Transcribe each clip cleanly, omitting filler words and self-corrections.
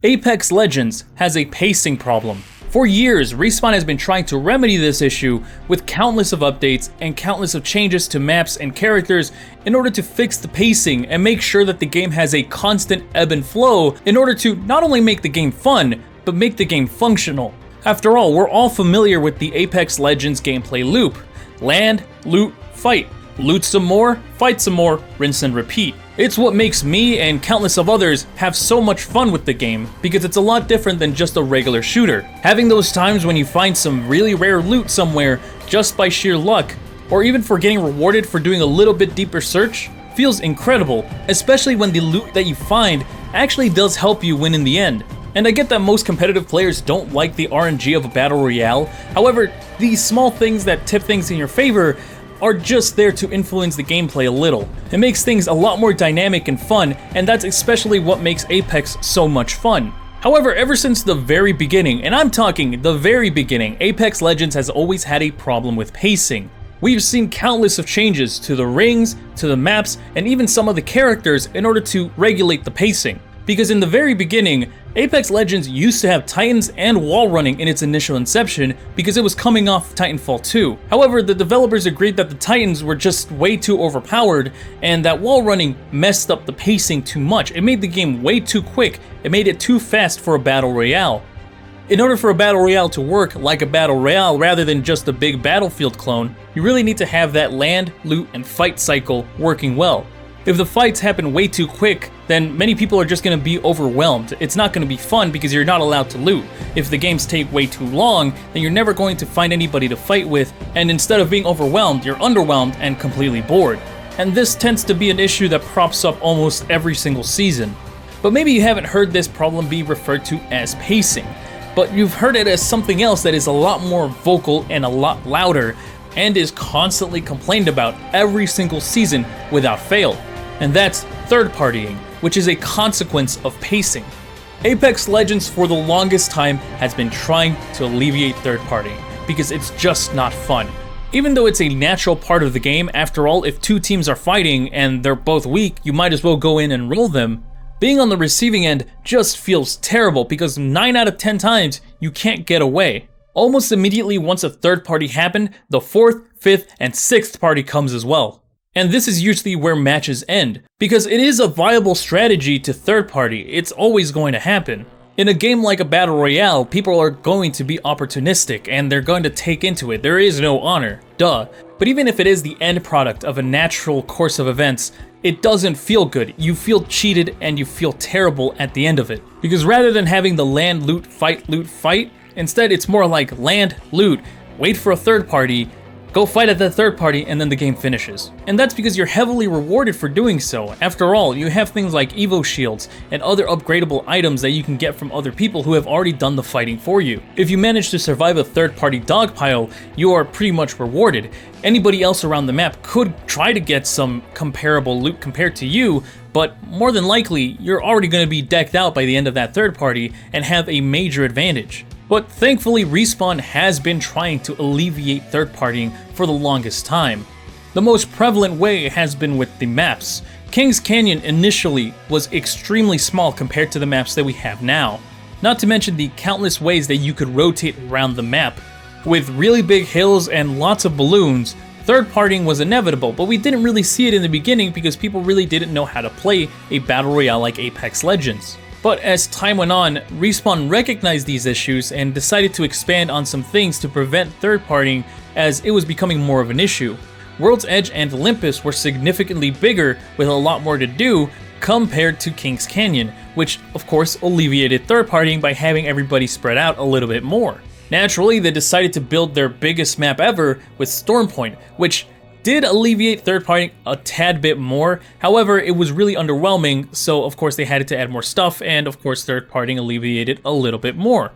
Apex Legends has a pacing problem. For years, Respawn has been trying to remedy this issue with countless of updates and countless of changes to maps and characters in order to fix the pacing and make sure that the game has a constant ebb and flow in order to not only make the game fun, but make the game functional. After all, we're all familiar with the Apex Legends gameplay loop. Land, loot, fight. Loot some more, fight some more, rinse and repeat. It's what makes me and countless of others have so much fun with the game, because it's a lot different than just a regular shooter. Having those times when you find some really rare loot somewhere just by sheer luck, or even for getting rewarded for doing a little bit deeper search, feels incredible, especially when the loot that you find actually does help you win in the end. And I get that most competitive players don't like the RNG of a battle royale, however, these small things that tip things in your favor are just there to influence the gameplay a little. It makes things a lot more dynamic and fun, and that's especially what makes Apex so much fun. However, ever since the very beginning, and I'm talking the very beginning, Apex Legends has always had a problem with pacing. We've seen countless of changes to the rings, to the maps, and even some of the characters in order to regulate the pacing. Because in the very beginning, Apex Legends used to have Titans and wall running in its initial inception because it was coming off Titanfall 2. However, the developers agreed that the Titans were just way too overpowered and that wall running messed up the pacing too much. It made the game way too quick. It made it too fast for a battle royale. In order for a battle royale to work like a battle royale rather than just a big Battlefield clone, you really need to have that land, loot, and fight cycle working well. If the fights happen way too quick, then many people are just going to be overwhelmed. It's not going to be fun because you're not allowed to loot. If the games take way too long, then you're never going to find anybody to fight with, and instead of being overwhelmed, you're underwhelmed and completely bored. And this tends to be an issue that props up almost every single season. But maybe you haven't heard this problem be referred to as pacing, but you've heard it as something else that is a lot more vocal and a lot louder, and is constantly complained about every single season without fail. And that's third partying, which is a consequence of pacing. Apex Legends for the longest time has been trying to alleviate third partying, because it's just not fun. Even though it's a natural part of the game, after all, if two teams are fighting and they're both weak, you might as well go in and roll them. Being on the receiving end just feels terrible because 9 out of 10 times you can't get away. Almost immediately once a third party happened, the 4th, 5th, and 6th party comes as well. And this is usually where matches end, because it is a viable strategy to third party. It's always going to happen. In a game like a battle royale, people are going to be opportunistic and they're going to take into it. There is no honor, duh. But even if it is the end product of a natural course of events, it doesn't feel good. You feel cheated and you feel terrible at the end of it. Because rather than having the land, loot, fight, instead it's more like land, loot, wait for a third party, go fight at that third party, and then the game finishes. And that's because you're heavily rewarded for doing so. After all, you have things like Evo shields and other upgradable items that you can get from other people who have already done the fighting for you. If you manage to survive a third party dogpile, you are pretty much rewarded. Anybody else around the map could try to get some comparable loot compared to you, but more than likely, you're already going to be decked out by the end of that third party and have a major advantage. But thankfully, Respawn has been trying to alleviate third partying for the longest time. The most prevalent way has been with the maps. Kings Canyon initially was extremely small compared to the maps that we have now. Not to mention the countless ways that you could rotate around the map. With really big hills and lots of balloons, third partying was inevitable, but we didn't really see it in the beginning because people really didn't know how to play a battle royale like Apex Legends. But as time went on, Respawn recognized these issues and decided to expand on some things to prevent third partying as it was becoming more of an issue. World's Edge and Olympus were significantly bigger with a lot more to do compared to Kings Canyon, which of course alleviated third partying by having everybody spread out a little bit more. Naturally, they decided to build their biggest map ever with Stormpoint, which did alleviate third partying a tad bit more. However, it was really underwhelming, so of course they had to add more stuff, and of course third partying alleviated a little bit more.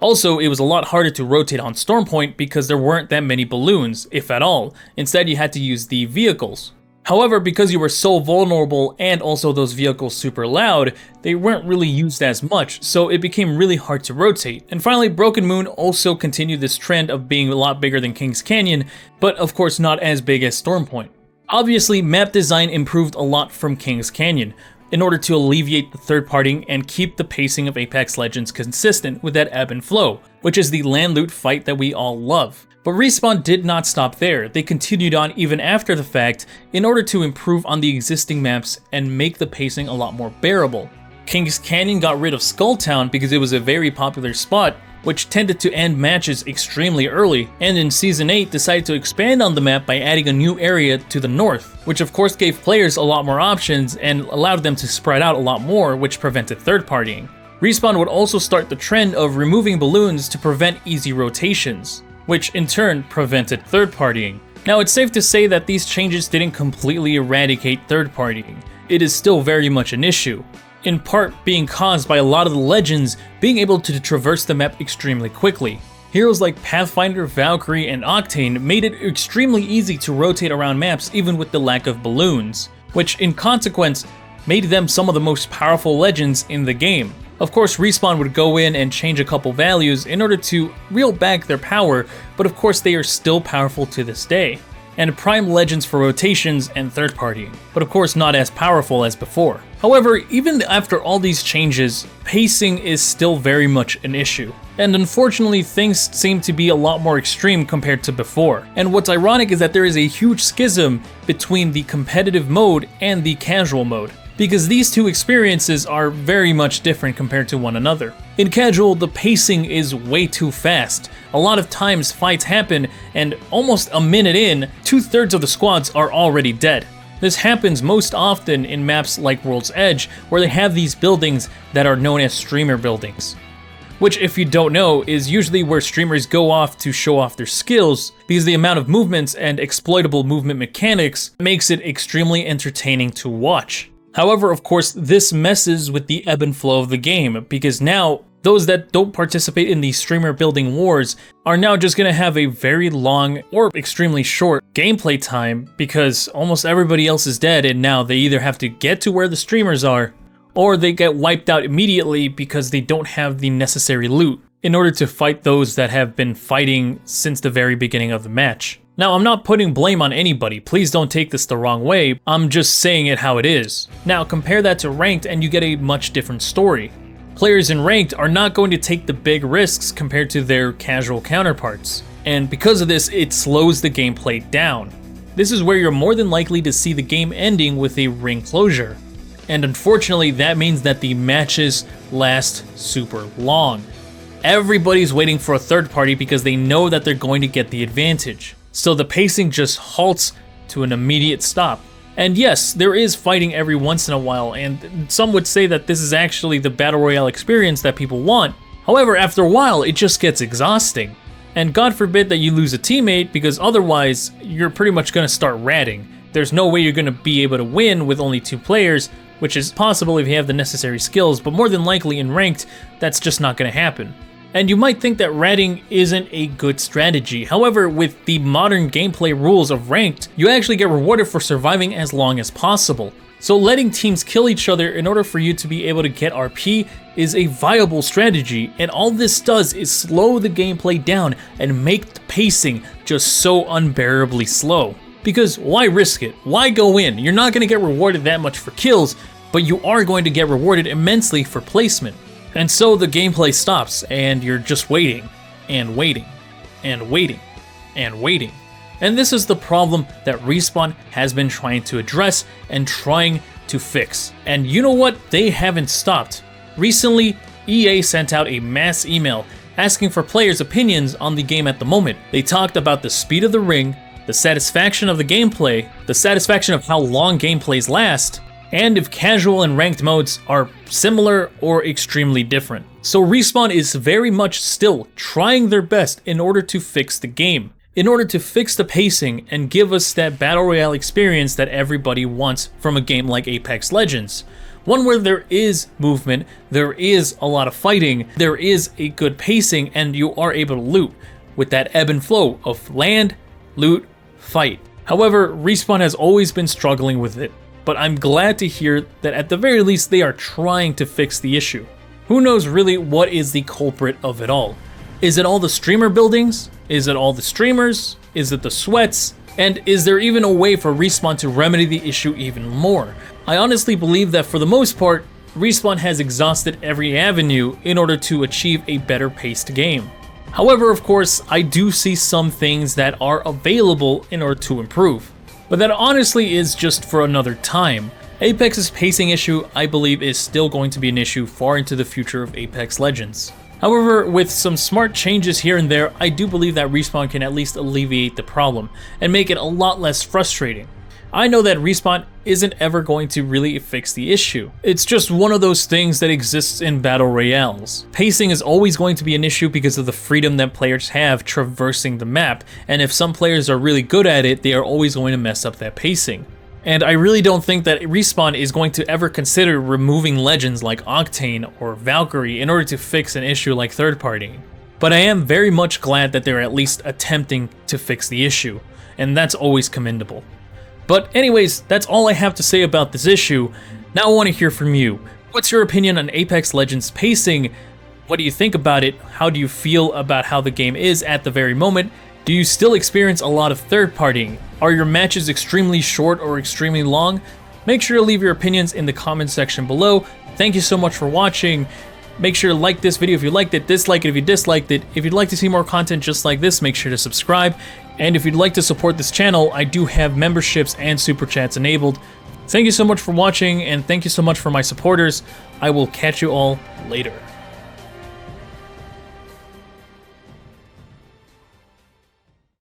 Also, it was a lot harder to rotate on Stormpoint because there weren't that many balloons, if at all. Instead, you had to use the vehicles. However, because you were so vulnerable and also those vehicles super loud, they weren't really used as much, so it became really hard to rotate. And finally, Broken Moon also continued this trend of being a lot bigger than Kings Canyon, but of course not as big as Stormpoint. Obviously, map design improved a lot from Kings Canyon. in order to alleviate the third partying and keep the pacing of Apex Legends consistent with that ebb and flow, which is the land loot fight that we all love. But Respawn did not stop there. They continued on even after the fact in order to improve on the existing maps and make the pacing a lot more bearable. Kings Canyon got rid of Skulltown because it was a very popular spot, which tended to end matches extremely early, and in Season 8 decided to expand on the map by adding a new area to the north, which of course gave players a lot more options and allowed them to spread out a lot more, which prevented third partying. Respawn would also start the trend of removing balloons to prevent easy rotations, which in turn prevented third partying. Now it's safe to say that these changes didn't completely eradicate third partying. It is still very much an issue, in part being caused by a lot of the legends being able to traverse the map extremely quickly. Heroes like Pathfinder, Valkyrie, and Octane made it extremely easy to rotate around maps even with the lack of balloons, which in consequence made them some of the most powerful legends in the game. Of course, Respawn would go in and change a couple values in order to reel back their power, but of course they are still powerful to this day, and prime legends for rotations and third partying, but of course not as powerful as before. However, even after all these changes, pacing is still very much an issue, and unfortunately things seem to be a lot more extreme compared to before. And what's ironic is that there is a huge schism between the competitive mode and the casual mode, because these two experiences are very much different compared to one another. In casual, the pacing is way too fast. A lot of times fights happen and almost a minute in, 2/3 of the squads are already dead. This happens most often in maps like World's Edge, where they have these buildings that are known as streamer buildings, which, if you don't know, is usually where streamers go off to show off their skills, because the amount of movements and exploitable movement mechanics makes it extremely entertaining to watch. However, of course, this messes with the ebb and flow of the game, because now those that don't participate in the streamer building wars are now just going to have a very long or extremely short gameplay time, because almost everybody else is dead, and now they either have to get to where the streamers are, or they get wiped out immediately because they don't have the necessary loot in order to fight those that have been fighting since the very beginning of the match. Now, I'm not putting blame on anybody, please don't take this the wrong way, I'm just saying it how it is. Now, compare that to Ranked and you get a much different story. Players in Ranked are not going to take the big risks compared to their casual counterparts, and because of this, it slows the gameplay down. This is where you're more than likely to see the game ending with a ring closure, and unfortunately that means that the matches last super long. Everybody's waiting for a third party because they know that they're going to get the advantage. So the pacing just halts to an immediate stop. And yes, there is fighting every once in a while, and some would say that this is actually the Battle Royale experience that people want. However, after a while, it just gets exhausting. And God forbid that you lose a teammate, because otherwise, you're pretty much going to start ratting. There's no way you're going to be able to win with only 2 players, which is possible if you have the necessary skills, but more than likely in Ranked, that's just not going to happen. And you might think that ratting isn't a good strategy. However, with the modern gameplay rules of Ranked, you actually get rewarded for surviving as long as possible. So letting teams kill each other in order for you to be able to get RP is a viable strategy, and all this does is slow the gameplay down and make the pacing just so unbearably slow. Because why risk it? Why go in? You're not going to get rewarded that much for kills, but you are going to get rewarded immensely for placement. And so the gameplay stops, and you're just waiting, and waiting, and waiting, and waiting. And this is the problem that Respawn has been trying to address and trying to fix. And you know what? They haven't stopped. Recently, EA sent out a mass email asking for players' opinions on the game at the moment. They talked about the speed of the ring, the satisfaction of the gameplay, the satisfaction of how long gameplays last, and if casual and ranked modes are similar or extremely different. So Respawn is very much still trying their best in order to fix the game, in order to fix the pacing and give us that Battle Royale experience that everybody wants from a game like Apex Legends. One where there is movement, there is a lot of fighting, there is a good pacing, and you are able to loot with that ebb and flow of land, loot, fight. However, Respawn has always been struggling with it, but I'm glad to hear that at the very least they are trying to fix the issue. Who knows really what is the culprit of it all? Is it all the streamer buildings? Is it all the streamers? Is it the sweats? And is there even a way for Respawn to remedy the issue even more? I honestly believe that for the most part, Respawn has exhausted every avenue in order to achieve a better paced game. However, of course, I do see some things that are available in order to improve. But that honestly is just for another time. Apex's pacing issue, I believe, is still going to be an issue far into the future of Apex Legends. However, with some smart changes here and there, I do believe that Respawn can at least alleviate the problem and make it a lot less frustrating. I know that Respawn isn't ever going to really fix the issue. It's just one of those things that exists in battle royales. Pacing is always going to be an issue because of the freedom that players have traversing the map, and if some players are really good at it, they are always going to mess up that pacing. And I really don't think that Respawn is going to ever consider removing legends like Octane or Valkyrie in order to fix an issue like third party. But I am very much glad that they're at least attempting to fix the issue, and that's always commendable. But anyways, that's all I have to say about this issue. Now I want to hear from you. What's your opinion on Apex Legends pacing? What do you think about it? How do you feel about how the game is at the very moment? Do you still experience a lot of third partying? Are your matches extremely short or extremely long? Make sure to leave your opinions in the comment section below. Thank you so much for watching. Make sure to like this video if you liked it, dislike it if you disliked it. If you'd like to see more content just like this, make sure to subscribe. And if you'd like to support this channel, I do have memberships and super chats enabled. Thank you so much for watching, and thank you so much for my supporters. I will catch you all later.